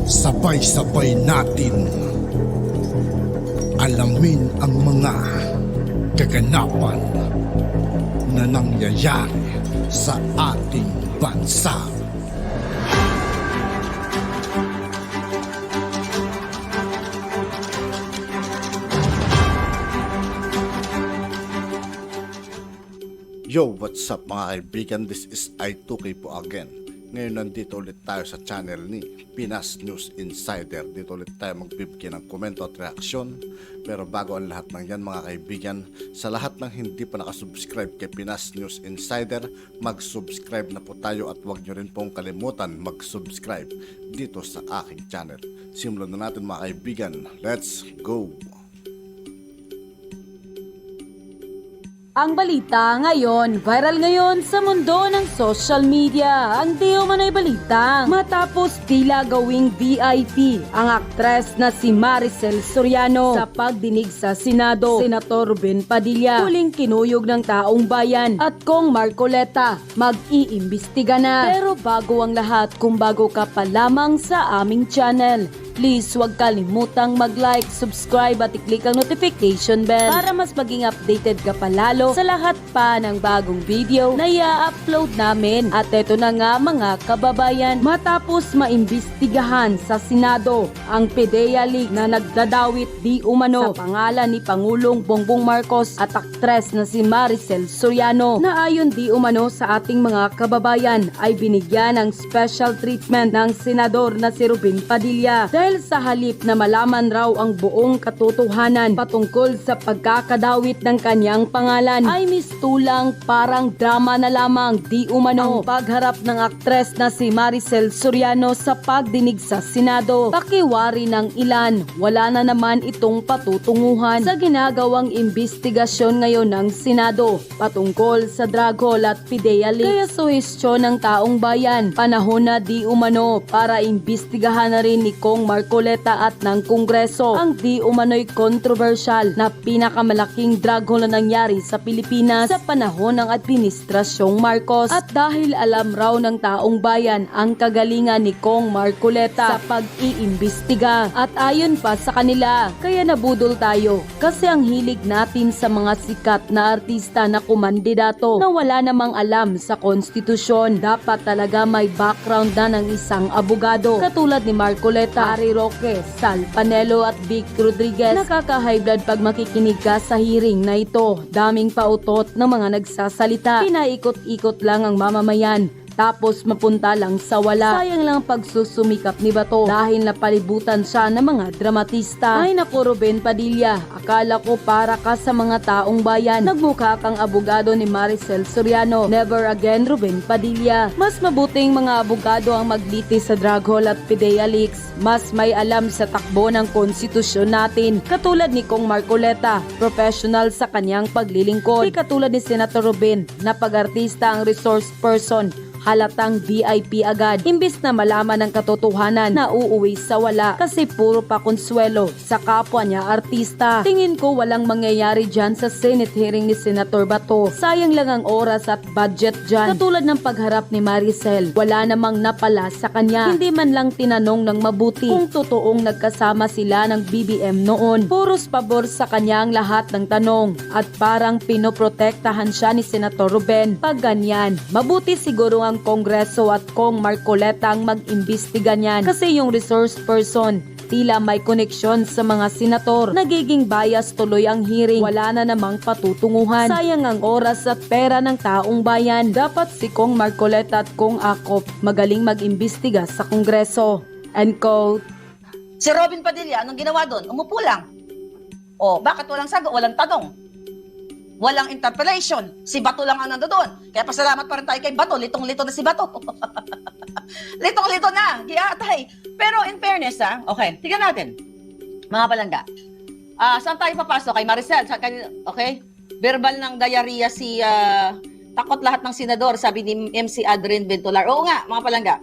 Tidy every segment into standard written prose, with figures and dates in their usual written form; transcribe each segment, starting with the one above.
Sabay-sabay natin alamin ang mga kaganapan na nangyayari sa ating bansa. Yo, what's up mga kaibigan? This is I2K po again. Ngayon nandito ulit tayo sa channel ni Pinas News Insider. Dito ulit tayo magbibigay ng komento at reaksyon. Pero bago ang lahat ng yan mga kaibigan, sa lahat ng hindi pa nakasubscribe kay Pinas News Insider, mag-subscribe na po tayo at huwag nyo rin pong kalimutan mag-subscribe dito sa aking channel. Simulan na natin mga kaibigan. Let's go! Ang balita ngayon, viral ngayon sa mundo ng social media. Ang di umano'y balitang matapos tila gawing VIP ang aktres na si Maricel Soriano sa pagdinig sa Senado. Senator Ruben Padilla huling kinuyog ng taong bayan at Kong Marcoleta mag-iimbestiga na. Pero bago ang lahat, kung bago ka pa lamang sa aming channel, please huwag kalimutang mag-like, subscribe at i-click ang notification bell para mas maging updated ka palalo sa lahat pa ng bagong video na i-upload namin. At eto na nga mga kababayan, matapos maimbestigahan sa Senado ang PDEA League na nagdadawit di umano sa pangalan ni Pangulong Bongbong Marcos at aktres na si Maricel Soriano, na ayon di umano sa ating mga kababayan ay binigyan ng special treatment ng senador na si Ruben Padilla dahil sa halip na malaman raw ang buong katotohanan patungkol sa pagkakadawit ng kanyang pangalan, ay mistulang parang drama na lamang di umano ang pagharap ng aktres na si Maricel Soriano sa pagdinig sa Senado. Pakiwari ng ilan, wala na naman itong patutunguhan sa ginagawang imbestigasyon ngayon ng Senado patungkol sa drug haul at PDEA Leaks. Kaya suhestyon ng taong bayan, panahon na di umano para imbestigahan na rin ni Kong Marcoleta at ng Kongreso ang di umano'y controversial na pinakamalaking drug haul na nangyari sa Pilipinas sa panahon ng Administrasyong Marcos. At dahil alam raw ng taong bayan ang kagalingan ni Kong Marcoleta sa pag-iimbestiga at ayon pa sa kanila, kaya nabudol tayo kasi ang hilig natin sa mga sikat na artista na kumandidato na wala namang alam sa konstitusyon. Dapat talaga may background na ng isang abogado katulad ni Marcoleta, Ari Roque, Sal Panelo at Vic Rodriguez. Nakaka-high blood pag makikinig ka sa hearing na ito. Daming pautot ng mga nagsasalita. Pinaikot-ikot lang ang mamamayan, tapos mapunta lang sa wala. Sayang lang pagsusumikap ni Bato dahil napalibutan siya ng mga dramatista. Ay naku Ruben Padilla, akala ko para ka sa mga taong bayan. Nagmukha kang abogado ni Maricel Soriano. Never again Ruben Padilla. Mas mabuting mga abogado ang magliti sa drug haul at PDEA Leaks. Mas may alam sa takbo ng konstitusyon natin. Katulad ni Kong Marcoleta, professional sa kanyang paglilingkod. Di katulad ni Senator Ruben na pag-artista ang resource person, halatang VIP agad. Imbis na malaman ng katotohanan na uuwi sa wala kasi puro pa konsuelo sa kapwa niya artista. Tingin ko walang mangyayari dyan sa Senate hearing ni Senator Bato. Sayang lang ang oras at budget dyan. Katulad ng pagharap ni Maricel, wala namang napala sa kanya. Hindi man lang tinanong ng mabuti kung totoong nagkasama sila ng BBM noon. Puros pabor sa kanya ang lahat ng tanong at parang pinoprotektahan siya ni Senator Ruben. Pag ganyan, mabuti siguro ang Kongreso at Kong Marcoleta ang mag-imbestiga niyan kasi yung resource person tila may koneksyon sa mga senator. Nagiging bias tuloy ang hearing. Wala na namang patutunguhan. Sayang ang oras at pera ng taong bayan. Dapat si Kong Marcoleta at Kong Akop magaling mag-imbestiga sa Kongreso. End quote. Si Robin Padilla, anong ginawa doon? Umupo lang. O, bakit walang sagot? Walang tanong. Walang interpellation. Si Bato lang ang nandoon. Kaya pasalamat pa rin tayo kay Bato. Litong-lito na si Bato. Litong-lito na. Giatay. Pero in fairness, okay, tignan natin. Mga palangga. Saan tayo papasok? Kay Maricel. Okay? Verbal ng diarrhea si takot lahat ng senador, sabi ni MC Adrian Bentolar. Oo nga, mga palangga.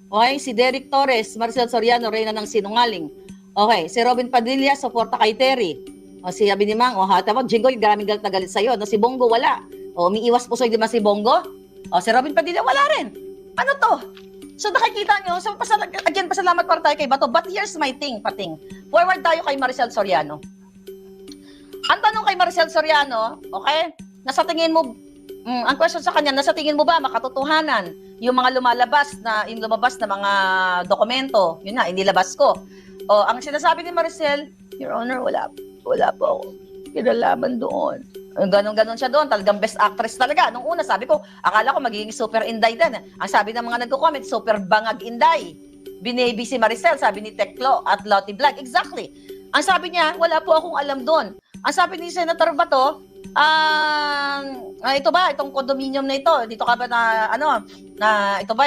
Okay, si Derek Torres, Maricel Soriano, reyna ng sinungaling. Okay, si Robin Padilla, suporta kay Terry. O si Abi ni Mang, tama, Jingoy, garaming galit na galit sa'yo. No, si Bongo, wala. O, umiiwas pusoy di ba si Bongo? O, si Robin Padilla, wala rin. Ano to? So nakikita nyo, so again, pasalamat para tayo kay Bato. But here's my thing, pating. Forward tayo kay Maricel Soriano. Ang tanong kay Maricel Soriano, okay, nasa tingin mo, ang question sa kanya, nasa tingin mo ba makatotohanan yung mga lumabas na mga dokumento, yun na, inilabas ko. O, ang sinasabi ni Maricel, Your Honor, wala po ako kinalaman doon. Ganon siya doon, talagang best actress talaga. Nung una, sabi ko, akala ko magiging super inday din. Ang sabi ng mga nagko-comment, super bangag inday. Binaby si Maricel, sabi ni Teklo at Lottie Black. Exactly. Ang sabi niya, wala po akong alam doon. Ang sabi ni Senator Bato, ito ba, itong condominium na ito, dito ka ba na ito ba,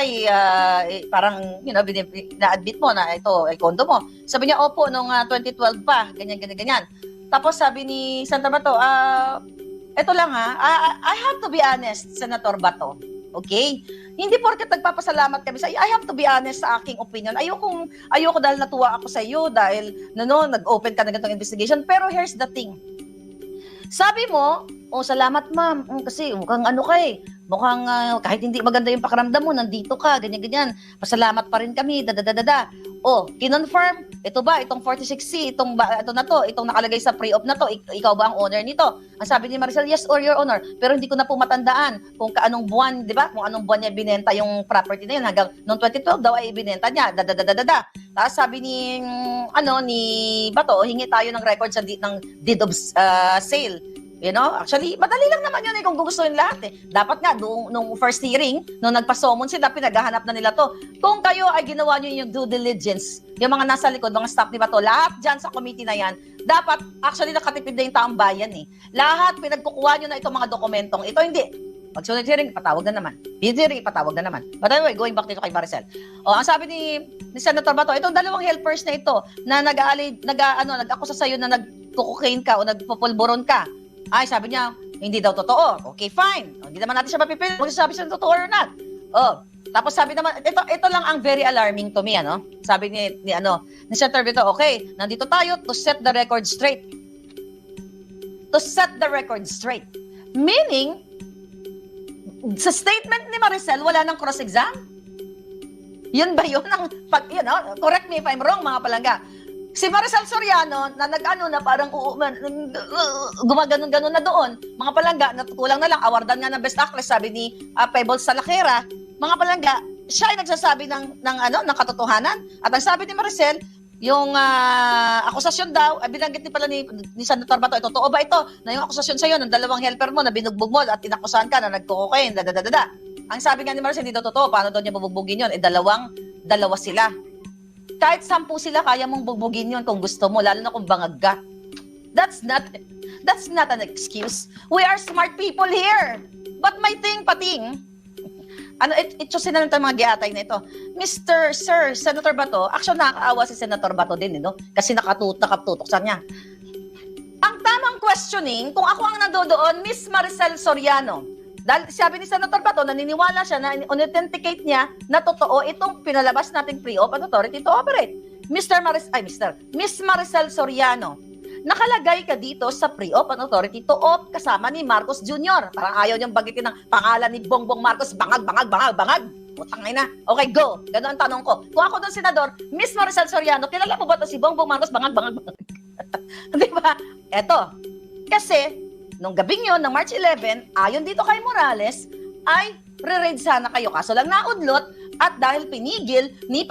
parang, na-admit mo na ito ay condo mo. Sabi niya, opo, nung 2012 pa, ganyan. Tapos sabi ni Santa Bato, ito lang I have to be honest, Senator Bato. Okay? Hindi porket nagpapasalamat kami sa iyo. I have to be honest sa aking opinion. Ayoko dahil natuwa ako sa iyo dahil nag-open ka na ganitong investigation. Pero here's the thing. Sabi mo, salamat ma'am. Kasi mukhang mukhang kahit hindi maganda yung pakiramdam mo, nandito ka, ganyan. Pasalamat pa rin kami, kinonfirm, ito ba, itong 46C, itong nakalagay sa pre-op na to, ikaw ba ang owner nito? Ang sabi ni Maricel, yes, or your honor. Pero hindi ko na po matandaan kung kaanong buwan, di ba? Kung anong buwan niya binenta yung property na yun. Hanggang noong 2012 daw ay ibinenta niya. Tapos sabi ni Bato, hingi tayo ng records ng deed of sale. Actually, madali lang naman yun kung gugustuhin lahat Dapat nga, nung first hearing, nung nagpasomon sila, pinaghahanap na nila to. Kung kayo ay ginawa nyo yung due diligence, yung mga nasa likod, mga staff ni Bato, lahat dyan sa committee na yan, dapat, actually, nakatipid na yung taong bayan Lahat, pinagkukuha nyo na itong mga dokumentong ito, hindi. Pag-sunod hearing, patawag na naman. Hearing, patawag na naman. But anyway, going back dito kay Maricel. Ang sabi ni Senator Bato, itong dalawang helpers na ito, na nag-akusa sa'yo na nag-cocaine ka o nagpupulburon ka, ay, sabi niya, hindi daw totoo. Okay, fine. Hindi naman natin siya mapipilit. Magsasabi siya totoo or not. Tapos sabi naman, ito lang ang very alarming to me, Sabi ni Senator Bato, okay, nandito tayo to set the record straight. To set the record straight. Meaning, sa statement ni Maricel, wala nang cross-exam? Yun ba yun? Correct me if I'm wrong, mga palangga. Si Maricel Soriano, na parang gumaganon-ganon na doon, mga palangga, kulang na lang, awardan nga ng best actress, sabi ni Pebbles Salakera, mga palangga, siya ay nagsasabi ng katotohanan. At ang sabi ni Maricel, yung akusasyon daw, binanggit din pala ni Senator Bato, totoo ba ito? Na yung akusasyon sa'yo ng dalawang helper mo na binugbog mo at inakusahan ka na nagko-cocaine, Ang sabi nga ni Maricel, hindi daw totoo. Paano daw niya bubugbugin yun? Dalawa sila. Kahit 10 sila, kaya mong bugbugin yun kung gusto mo, lalo na kung bangag ka. That's not an excuse. We are smart people here. But my thing, pating, itsusin na lang mga giatay na ito. Sir, Senator Bato, actually nakakaawa si Senator Bato din, kasi nakatutok sa niya. Ang tamang questioning, kung ako ang nandoon, Miss Maricel Soriano, dahil sabi ni Senator Bato, naniniwala siya na unauthenticate niya na totoo itong pinalabas nating pre-op at authority to operate. Miss Maricel Soriano, nakalagay ka dito sa pre-op at authority to op kasama ni Marcos Jr. Parang ayaw niyang bagitin ng pangalan ni Bongbong Marcos, bangag. Putang ina. Okay, go. Ganun ang tanong ko. Kung ako doon, Senador, Miss Maricel Soriano, kilala mo ba ito si Bongbong Marcos, bangag. Di ba? Eto. Kasi, nung gabing yun, ng March 11, ayon dito kay Morales, ay re-raid sana kayo. Kaso lang naudlot at dahil pinigil ni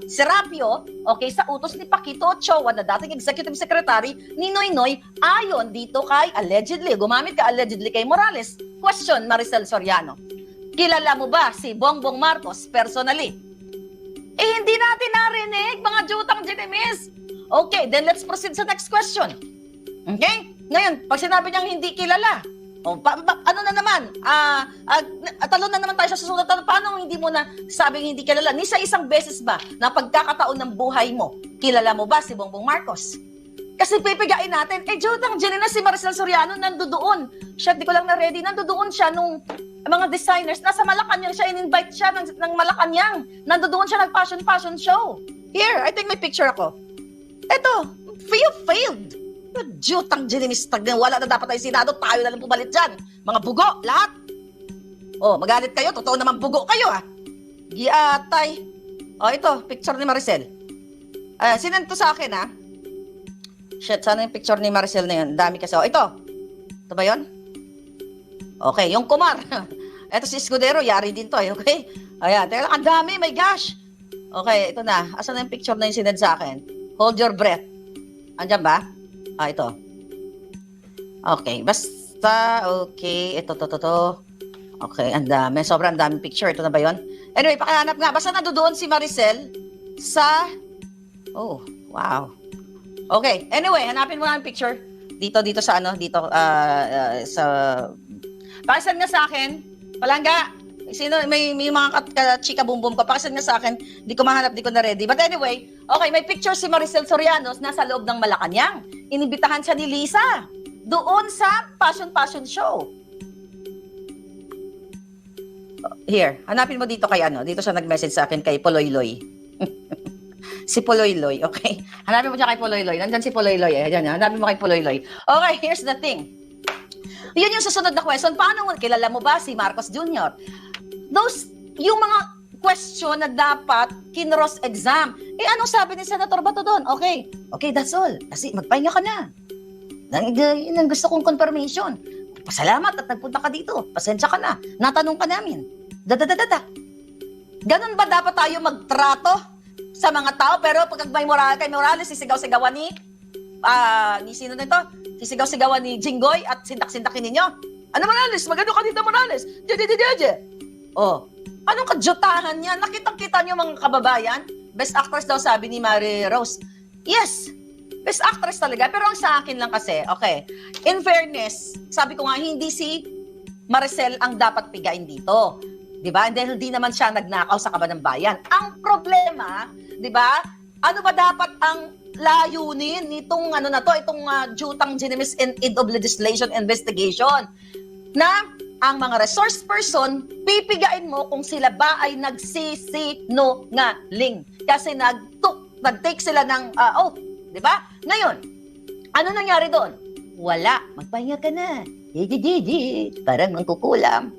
Serapio, okay, sa utos ni Paquito Ochoa na dating executive secretary ni Noynoy, ayon dito kay gumamit ka allegedly kay Morales. Question, Maricel Soriano. Kilala mo ba si Bongbong Marcos personally? Hindi natin narinig, mga jutang ginimis. Okay, then let's proceed sa next question. Okay? Ngayon, pag sinabi niyang hindi kilala, ano na naman, talon na naman tayo sa susunod. Paano hindi mo na sabing hindi kilala? Ni sa isang beses ba na pagkakataon ng buhay mo, kilala mo ba si Bongbong Marcos? Kasi pipigain natin, Jotang, dyan na si Maricel Soriano, nandoon. Siya, di ko lang na-ready, nandoon siya nung mga designers, nasa Malacanang siya, in-invite siya ng Malacanang. Nandoon siya nag-fashion show. Here, I think may picture ako. Eto, you failed. Jutang ginimistag na wala na dapat tayo Senado, tayo na lang pumalit dyan. Mga bugo, lahat. Magalit kayo, totoo naman bugo kayo Giatay. O, ito, picture ni Maricel. Sinend to sa akin, ha? Shit, sana yung picture ni Maricel na yun. Dami kasi. O, ito. Ito ba yun? Okay, yung Kumar. Ito si Escudero, yari din to, eh. Okay? Ayan, teka lang, ang dami, my gosh. Okay, ito na. Asan na yung picture na yung sinend sa akin? Hold your breath. Andyan ba? Ito. Okay, basta, okay. Ito. Okay, ang dami. Sobrang daming picture. Ito na ba yun? Anyway, pakihanap nga. Basta nandoon si Maricel sa... Oh, wow. Okay, anyway, hanapin mo nga yung picture. Dito sa ano, dito, sa... Pakisend nga sa akin. Palangga, sino, may mga chika boom ko. Pakisend nga sa akin. Di ko mahanap, di ko na ready. But anyway, okay, may picture si Maricel Sorianos nasa loob ng Malacanang. Inibitahan siya ni Lisa doon sa fashion show. Here, hanapin mo dito kay ano. Dito siya nag-message sa akin kay Poloyloy. Si Poloyloy, okay? Hanapin mo siya kay Poloyloy. Nandyan si Poloyloy. Ayan, hanapin mo kay Poloyloy. Okay, here's the thing. Yun yung susunod na question. Paano mo, kilala mo ba si Marcos Jr.? Yung mga question na dapat kinross exam. Anong sabi ni Senator Bato doon? Okay, that's all. Kasi magpahinga ka na. Yun ang gusto kong confirmation. Pasalamat at nagpunta ka dito. Pasensya ka na. Natanong ka namin. Ganun ba dapat tayo magtrato sa mga tao? Pero pag may kay Morales, sisigaw-sigawan ni sino nito? Sisigaw-sigawan ni Jinggoy at sindak-sindakin ninyo. Ano Morales? Magano ka dito Morales? Oh, anong kadyutahan niya? Nakitang-kita niyo mga kababayan? Best actress daw sabi ni Mary Rose. Yes, best actress talaga. Pero ang sa akin lang kasi, okay, in fairness, sabi ko nga, hindi si Maricel ang dapat pigain dito. Diba? And then, hindi naman siya nagnakaw sa kaban ng bayan. Ang problema, diba? Ano ba dapat ang layunin nitong ano na to, itong jutang genimis in aid of legislation investigation? Na ang mga resource person, pipigain mo kung sila ba ay nagsisinungaling. Kasi nag-take sila ng oath. Diba? Ngayon, ano nangyari doon? Wala. Magpahinga ka na. Parang mangkukulam.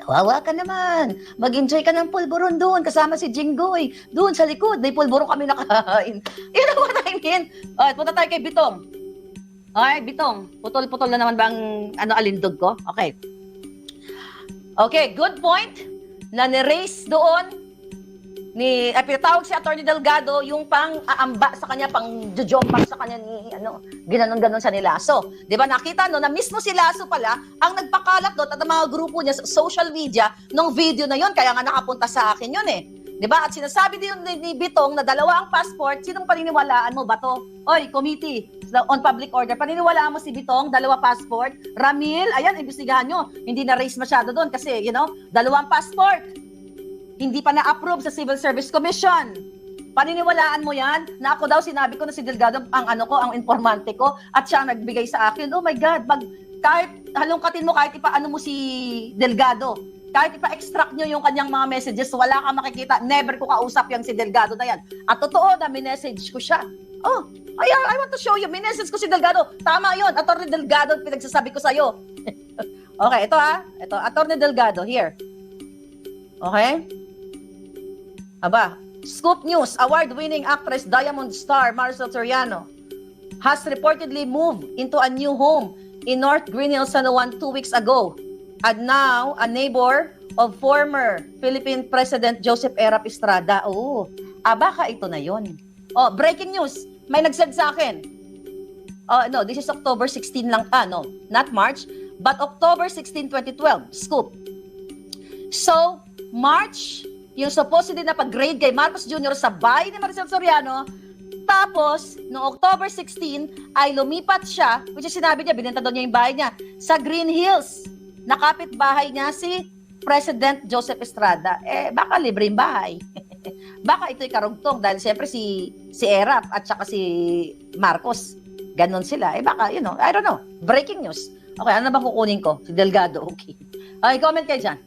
Kawawa ka naman. Mag-enjoy ka ng pulburon doon kasama si Jinggoy. Doon sa likod, may pulburon kami nakahain. You know what I mean? Punta tayo kay Bitong. Okay, Bitong. Putol-putol na naman bang alindog ko? Okay. Okay, good point. Na ni-raise doon pinatawag si Atty. Delgado yung pang-aamba sa kanya, pang-jojombak sa kanya ni, ginanon-ganon sa ni Lasso. Di ba nakita na mismo si Lasso pala ang nagpakalat doon at ang mga grupo niya sa social media ng video na yon, kaya nga nakapunta sa akin yun eh. Di ba? At sinasabi din ni Bitong na dalawa ang passport, sinong paniniwalaan mo ba to? Oy, committee on public order, paniniwalaan mo si Bitong, dalawa passport? Ramil, ayan, imbestigahan nyo. Hindi na-raise masyado doon kasi, dalawang passport. Hindi pa na-approve sa Civil Service Commission. Paniniwalaan mo yan? Na ako daw, sinabi ko na si Delgado ang informante ko at siya nagbigay sa akin. Oh my God, kahit halongkatin mo, kahit ipaano mo si Delgado, kahit ipa-extract nyo yung kanyang mga messages, wala ka makikita, never ko kausap yung si Delgado na yan. At totoo na, minessage ko siya. Oh, I want to show you, minessage ko si Delgado. Tama yun, Atty. Delgado, pinagsasabi ko sa'yo. Okay, ito ito, Atty. Delgado, here. Okay? Aba, Scoop News, award-winning actress Diamond Star Maricel Soriano has reportedly moved into a new home in North Green Hills, San Juan 2 weeks ago. And now, a neighbor of former Philippine President Joseph Erap Estrada. Oh, baka ito na yon. Oh, breaking news. May nag-send sa akin. No, this is October 16 lang. No, not March, but October 16, 2012. Scoop. So, March, yung supposedly na pag-grade kay Marcos Jr. sa bahay ni Maricel Soriano, tapos, noong October 16, ay lumipat siya, which is sinabi niya, binenta doon niya yung bahay niya, sa Green Hills. Nakapit bahay niya si President Joseph Estrada. Baka libre yung bahay. Baka ito'y karugtong dahil siyempre si Erap at saka si Marcos. Ganon sila. Baka, I don't know. Breaking news. Okay, ano na bang kukunin ko? Si Delgado, okay. Okay, comment kayo dyan.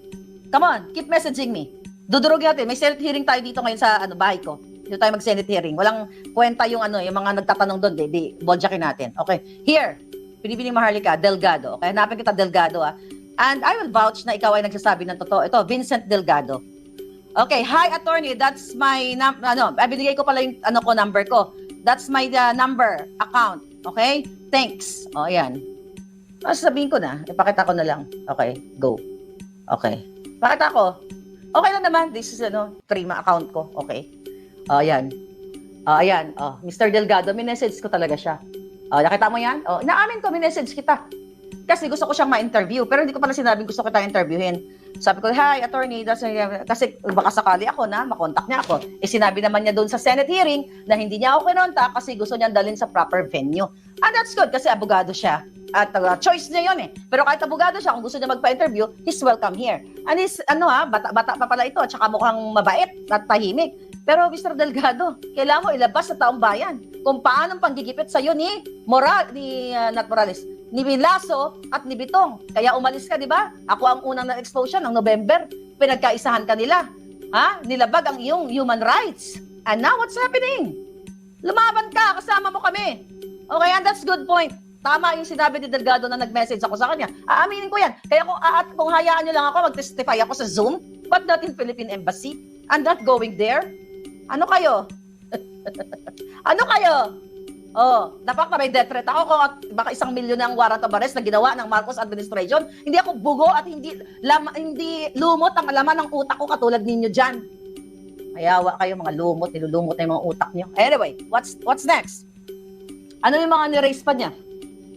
Come on, keep messaging me. Dudurugin natin. May Senate hearing tayo dito ngayon sa bahay ko. Dito tayo mag-Senate hearing. Walang kwenta yung yung mga nagtatanong doon. Di bodyakin natin. Okay. Here, Pinipining Maharlika, Delgado. Okay, hanapin kita Delgado And I will vouch na ikaw ay nagsasabi ng totoo. Ito, Vincent Delgado. Okay, hi attorney, that's my binigay ko pala yung number ko. That's my number account. Okay? Thanks. O, ayan. Sabihin ko na, ipakita ko na lang. Okay, go. Okay. Pakita ko. Okay lang naman, this is Prima account ko. Okay. O, ayan. O, ayan. O, Mr. Delgado, minessage ko talaga siya. O, nakita mo yan? O, inaamin ko, minessage kita. Kasi gusto ko siyang ma-interview, pero hindi ko pala sinabing gusto kita interviewin. Sabi ko, hi, attorney, kasi baka sakali ako na makontak niya ako. Sinabi naman niya doon sa Senate hearing na hindi niya ako kinontak kasi gusto niya dalhin sa proper venue. And that's good kasi abogado siya. At choice niya yun eh. Pero kahit abogado siya, kung gusto niya magpa-interview, he's welcome here. And he's, bata pa pala ito, at saka mukhang mabait at tahimik. Pero Mr. Delgado, kailangan mo ilabas sa taong bayan kung paanong panggigipit sa'yo ni Morales, ni Vilaso at ni Bitong. Kaya umalis ka, di ba? Ako ang unang na-expose siya ng November. Pinagkaisahan ka nila. Ha? Nilabag ang iyong human rights. And now, what's happening? Lumaban ka, kasama mo kami. Okay, and that's good point. Tama yung sinabi ni Delgado na nag-message ako sa kanya. Aaminin ko yan. Kaya kung hayaan nyo lang ako, mag-testify ako sa Zoom, but not in Philippine Embassy. I'm not going there. Ano kayo? Ano kayo? Oh, dapat na may death threat ako kung baka 1 milyon na ang warrant of arrest na ginawa ng Marcos administration. Hindi ako bugo at hindi lumot ang laman ng utak ko katulad ninyo dyan. Mayawa kayo mga lumot, nilulumot na yung mga utak nyo. Anyway, what's next? Ano yung mga niraise pa niya?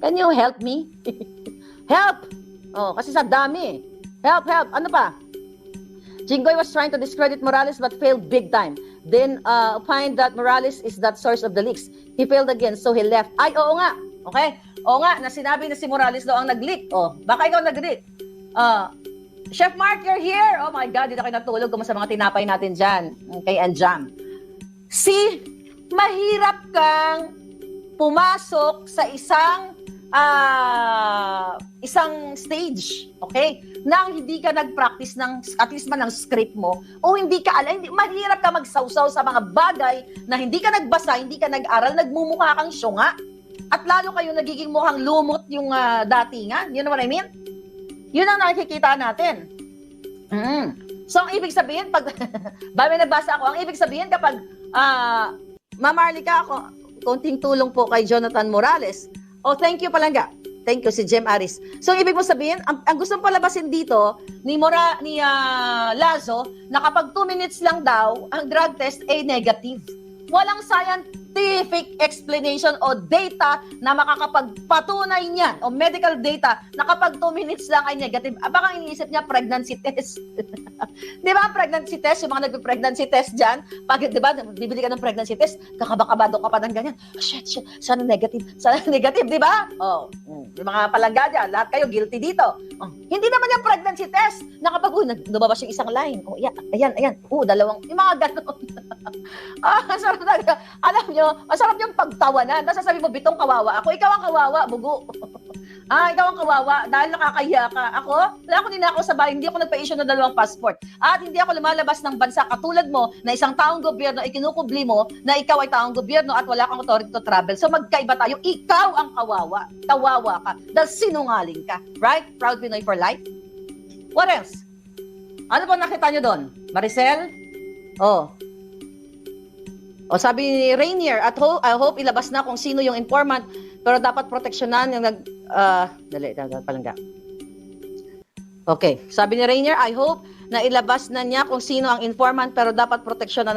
Can you help me? Help! Oh, kasi sa dami. Help! Ano pa? Jinggoy was trying to discredit Morales but failed big time. Then opined that Morales is that source of the leaks. He failed again, so he left. Ay, oo nga. Okay? Oo nga, na sinabi na si Morales daw ang nag-leak. Oh, baka ikaw nag-leak. Chef Mark, you're here. Oh my God, hindi na kayo natulog kung sa mga tinapay natin dyan. Kay Anjam. See, mahirap kang pumasok sa isang stage, okay? Nang hindi ka nag-practice ng, at least man ng script mo, o hindi ka mahirap ka magsawsaw sa mga bagay na hindi ka nagbasa, hindi ka nag-aral, nagmumukha kang syunga, at lalo kayo nagiging mukhang lumot yung datingan. You know what I mean? Yun ang nakikita natin. So, ang ibig sabihin, pag may nabasa ako, ang ibig sabihin kapag mamarlika ako, konting tulong po kay Jonathan Morales. Oh, thank you Palangga. Thank you si Jem Aris. So ibig mo sabihin, ang gustong palabasin dito ni Lazo na kapag 2 minutes lang daw ang drug test ay negative. Walang scientific explanation o data na makakapagpatunay niyan o medical data na kapag 2 minutes lang ay negative. Baka iniisip niya pregnancy test. Di ba pregnancy test? Yung mga nagpe-pregnancy test dyan, pag, di ba, bibili ka ng pregnancy test, kakabakabado ka pa ng ganyan. Oh, shit, sana negative, di ba? Oh, yung mga palangga dyan, lahat kayo guilty dito. Oh, hindi naman yung pregnancy test na kapag lumabas yung isang line. Oh, ayan. Dalawang, yung mga ganon. Sarap talaga. Alam nyo, masarap yung pagtawanan. Tapos sasabi mo, Bitong kawawa ako. Ikaw ang kawawa, bugo. Ikaw ang kawawa dahil nakakahiya ka. Ako, wala ako ninakaw sa bahay. Hindi ako nagpa-issue ng 2 passport. At hindi ako lumalabas ng bansa katulad mo na isang taong gobyerno, ikinukubli mo na ikaw ay taong gobyerno at wala kang authority to travel. So magkaiba tayo. Ikaw ang kawawa. Kawawa ka. Dahil sinungaling ka. Right? Proud Pinoy for life? What else? Ano ba nakita nyo doon? Maricel? O sabi ni Rainier, I hope ilabas na kung sino yung informant, pero dapat proteksyonan yung palangga. Okay, sabi ni Rainier, I hope na ilabas na niya kung sino ang informant, pero dapat proteksyon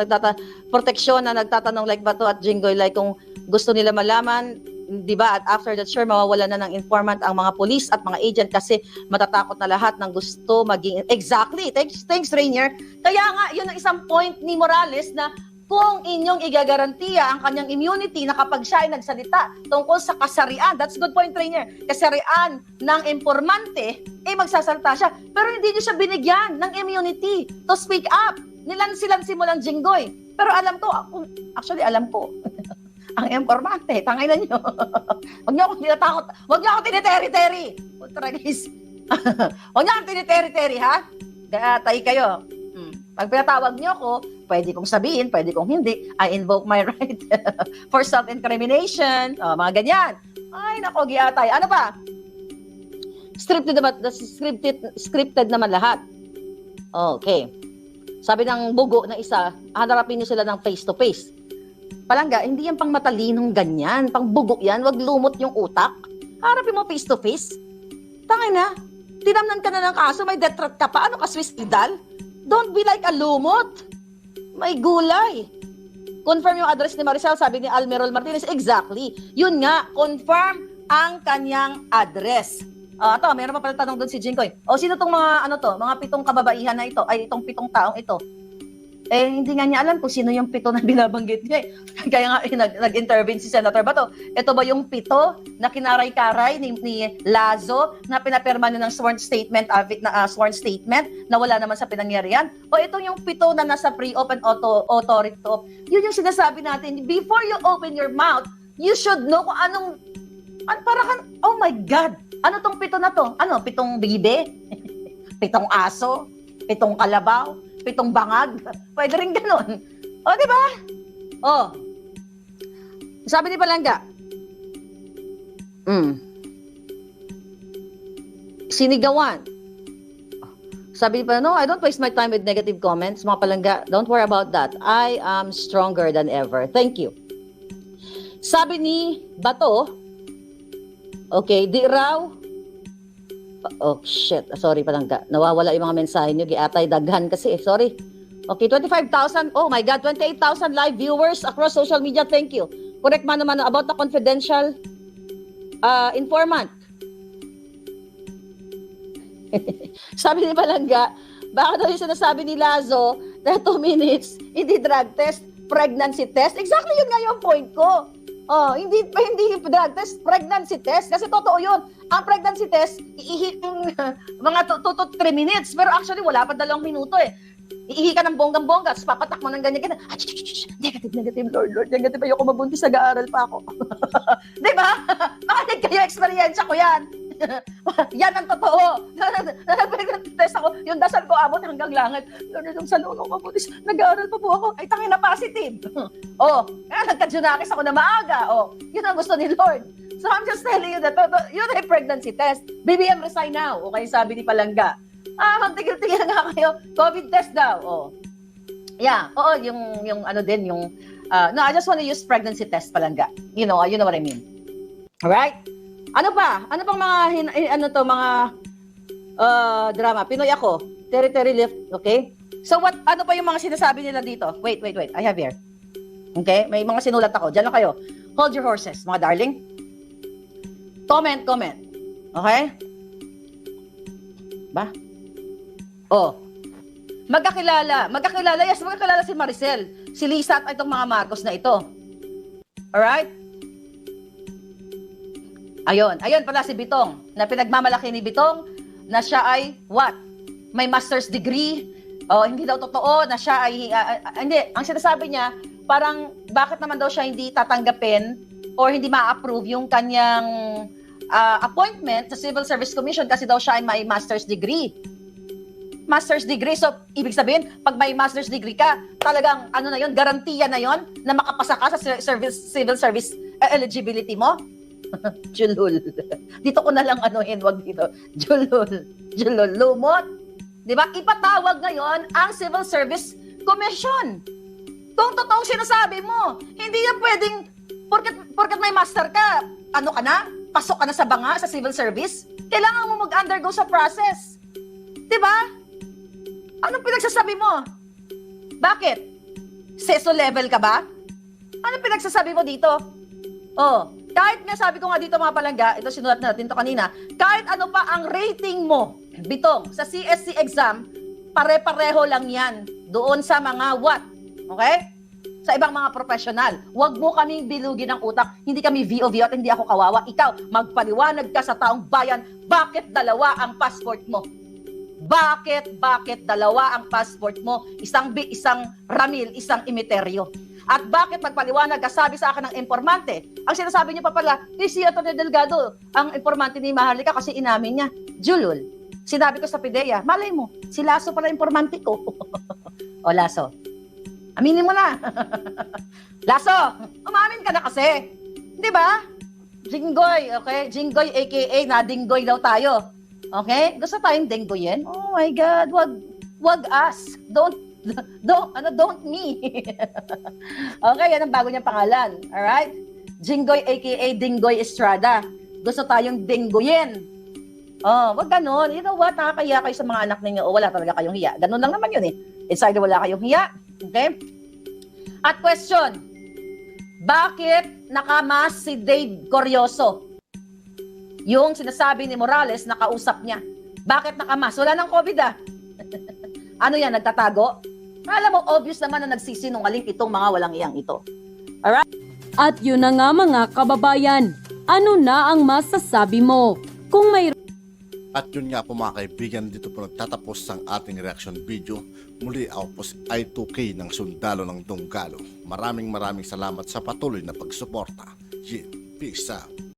na nagtatanong like Bato at Jinggoy, like kung gusto nila malaman, di ba, at after that, sure, mawawala na ng informant ang mga police at mga agent kasi matatakot na lahat ng gusto maging, exactly, thanks Rainier. Kaya nga, yun ang isang point ni Morales na kung inyong igagarantiya ang kanyang immunity na kapag siya ay nagsalita tungkol sa kasarian, that's good point, Rainier, kasarian ng informante, magsasalita siya. Pero hindi niyo siya binigyan ng immunity to speak up. Nilansi-lansi mo lang, Jinggoy. Pero alam ko, ang informante, tangay na niyo. Huwag niyo akong tinatakot. Huwag niyo akong tiniteri-teri. Huwag niyo akong tiniteri-teri, ha? Tay kayo. Pag pinatawag niyo ako, pwede kong sabihin, pwede kong hindi. I invoke my right for self-incrimination. Mga ganyan. Ay, nako, giatay. Ano pa? Scripted naman lahat. Okay. Sabi ng bugo na isa, hanarapin niyo sila ng face-to-face. Palangga, hindi yan pang matalinong ganyan. Pang bugo yan, wag lumot yung utak. Harapin mo face-to-face. Tangin na, tinamnan ka na ng kaso, may death threat ka pa. Ano ka, Swiss Idal? Don't be like a lumot. May gulay. Confirm yung address ni Maricel, sabi ni Almerol Martinez. Exactly. Yun nga, confirm ang kanyang address. Ito, meron pa pala tanong doon si Jinkoy. Sino tong mga, mga 7 kababaihan na ito? Ay, itong 7 taong ito. Hindi nga niya alam kung sino yung 7 na binabanggit niya. Kaya nga, nag-intervene si Senator Bato. Ito ba yung 7 na kinaray-karay ni Lazo na pinapirma niya ng sworn statement na wala naman sa pinangyarihan? O ito yung 7 na nasa pre-open authority? Yun yung sinasabi natin. Before you open your mouth, you should know kung anong, oh my God, ano tong 7 na to? 7 bibe? 7 aso? 7 kalabaw? 7 bangag? Pwede rin ganun. Di ba? Sabi ni Palangga, sinigawan. Sabi ni Palangga, no, I don't waste my time with negative comments. Mga Palangga, don't worry about that. I am stronger than ever. Thank you. Sabi ni Bato, okay, di raw, shit, sorry Palangga, nawawala yung mga mensahe nyo, giatay, daghan kasi, sorry. Okay, 25,000, oh my God, 28,000 live viewers across social media, thank you. Correct man naman about the confidential informant. Sabi ni Palangga, baka daw yung sinasabi ni Lazo na 2 minutes, hindi drug test, pregnancy test. Exactly yun nga yung point ko. Hindi drug test, pregnancy test. Kasi totoo yun. Ang pregnancy test, mga 2 to 3 minutes. Pero actually, wala pa 2 minuto eh. Iihi ka ng bonggang-bongga, tapos papatak mo ng ganyan. Negative, Lord, negative. Ayoko mabuntis, nag-aaral pa ako. Diba? Makinig kayo, eksperyensya ko yan. Yan ang totoo. Nag-pregnancy test ako, yung dasal ko abot hanggang langit. Lord, nung sa loob ako mabuntis, nag-aaral pa po ako. Ay, tangin na positive. Kaya nagka-junakis ako na maaga. Yun ang gusto ni Lord. So I'm just telling you that yun ay pregnancy test. BBM resign now. Okay, sabi ni Palangga. Magtigil-tigil nga kayo. COVID test daw. Yeah. Yung ano din, yung no, I just want to use pregnancy test, Palangga. You know what I mean. Alright? Ano pa? Ano pang mga mga drama? Pinoy ako. Territory lift, okay? So ano pa yung mga sinasabi nila dito? Wait. I have here. Okay? May mga sinulat ako. Diyan lang kayo. Hold your horses, mga darling. Comment. Okay? Ba? Magkakilala. Yes, magkakilala si Maricel, si Lisa at itong mga Marcos na ito. Alright? Ayun pala si Bitong, na pinagmamalaki ni Bitong na siya ay what? May master's degree. Hindi daw totoo na siya ay hindi, ang sinasabi niya parang bakit naman daw siya hindi tatanggapin or hindi ma-approve yung kanyang appointment sa Civil Service Commission kasi daw siya ay may master's degree. Master's degree, so ibig sabihin, pag may master's degree ka, talagang na yun, garantiya na yun na makapasa ka sa civil service eligibility mo? Julul. Dito ko na lang wag dito. Julul. Lumot. Diba? Ipatawag ngayon ang Civil Service Commission. Kung totoong sinasabi mo, hindi yan pwedeng, porket may master ka, ka na? Pasok ka na sa banga, sa civil service? Kailangan mo mag-undergo sa process. Diba? Anong pinagsasabi mo? Bakit? Seso level ka ba? Anong pinagsasabi mo dito? Kahit nga sabi ko nga dito mga Palangga, ito sinulat natin to kanina, kahit ano pa ang rating mo, Bitong, sa CSC exam, pare-pareho lang yan doon sa mga what? Okay? Sa ibang mga professional. Huwag mo kaming bilugin ng utak. Hindi kami VOV at hindi ako kawawa. Ikaw, magpaliwanag ka sa taong bayan, bakit 2 ang passport mo? Bakit 2 ang passport mo? Isang Ramil, isang Imiterio. At bakit magpaliwanag ka, sabi sa akin ng informante? Ang sinasabi niyo pa pala, si Atty. Delgado, ang informante ni Maharlika kasi inamin niya. Julul, sinabi ko sa PIDEA, malay mo, si Lasso pala informante ko. Lasso, aminin mo na. Lasso, umamin ka na kasi. Di ba? Jinggoy, okay? Jinggoy aka nadinggoy daw tayo. Okay? Gusto tayong dinggoyin? Oh my God, wag us. Don't me. Okay, yan ang bago niyang pangalan. Alright? Jinggoy aka Dinggoy Estrada. Gusto tayong dinggoyin. Oh, wag ganun. You know what? Nakakahiya kayo sa mga anak ninyo o wala talaga kayong hiya. Ganun lang naman yun eh. It's either wala kayong hiya. Okay? At question, bakit nakamas si Dave Corioso? Yung sinasabi ni Morales, nakausap niya. Bakit nakamas? Wala nang COVID ah. Ano yan, nagtatago? Alam mo, obvious naman na nagsisinungaling itong mga walang iyang ito. At yun na nga mga kababayan, ano na ang masasabi mo? Kung may At yun nga po mga kaibigan, dito po nagtatapos ang ating reaction video. Muli ako po si I2K ng Sundalo ng Dunggalo. Maraming salamat sa patuloy na pagsuporta. Peace out.